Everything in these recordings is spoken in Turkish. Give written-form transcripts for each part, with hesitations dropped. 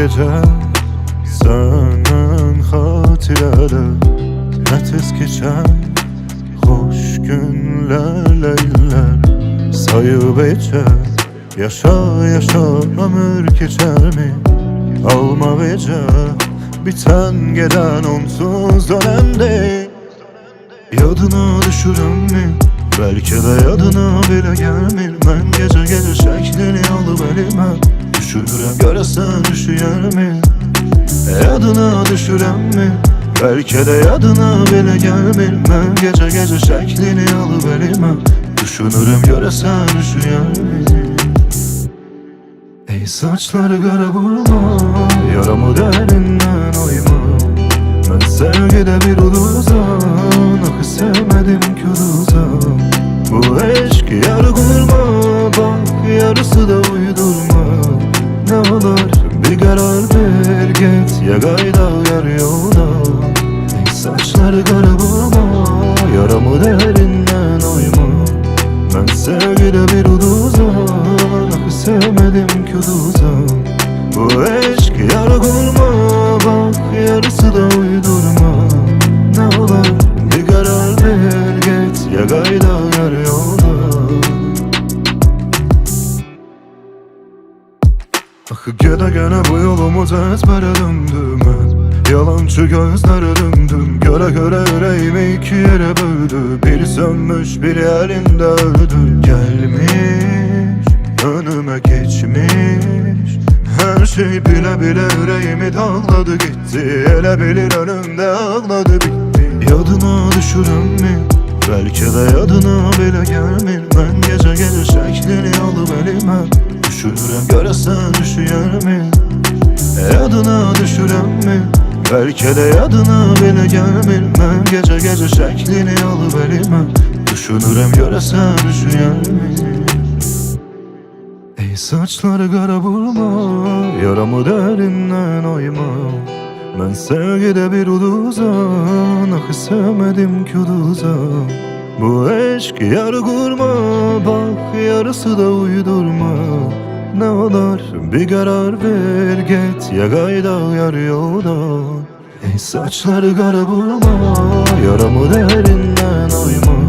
gece senden hatıralar, ne tez geçen hoş günlerle iller. Sayıp içer, yaşa yaşa ömür geçer mi? Alma vece, biten gelen onsuz dönemde. Yadına düşürüm mi? Belki de yadına bile gelmir. Ben gece gece şeklini alıp elime düşürürüm, göresen düşüyor mi? Yadına düşürem mi? Belki de yadına bile gelmir. Ben gece gece şeklini alıp elime düşünürüm, göresen düşüyor mi? Ey saçları kara vurma, yaramı derinden oyma. Ben sevgide bir uluzan, ah sevmedim ki uluzan. Bu eşk yarı kurma, bak yarısı da uydurma. Ne olur bir karar ver, git ya gayda yar yolda. Ey saçları kara vurma, yaramı derinden oyma. Ben sevgide bir uluzan, ah sevmedim ki uluzan. Bu eşk yarı kurma, bak yarısı da uydurma. Ne olur bir karar ver, git ya gayda yar yolda. Ah gene gene bu yolumuz ezbere döndüm ben. Yalancı gözlere döndüm, göre göre yüreğimi iki yere böldü. Biri sönmüş biri elinde öldü. Gelmiş önüme geçmiş, her şey bile bile yüreğimi dağladı gitti. Ele bilir önümde ağladı bitti. Yadına düşürüm mi? Belki de yadına bile gelmir. Ben gece gece şeklini alıp elime düşürürüm, göresen düşüyor mi? Yadına düşürem mi? Belki de yadına bile gelmir. Ben gece gece şeklini alıp elime düşünürüm, göresen düşüyor mi? Ey saçları kara vurma, yaramı derinden oyma. Ben sevgide bir uluzan, ah sevmedim ki uluzan. Bu eşk yarı kurma, bak yarısı da uydurma. Ne olur bir karar ver, git ya gayda yar yolda. Ey saçları kara vurma, yaramı derinden oyma.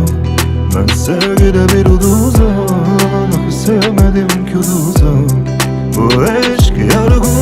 Ben sevgide bir uluzan, ah sevmedim ki uluzan. Bu eşk yarı kurma,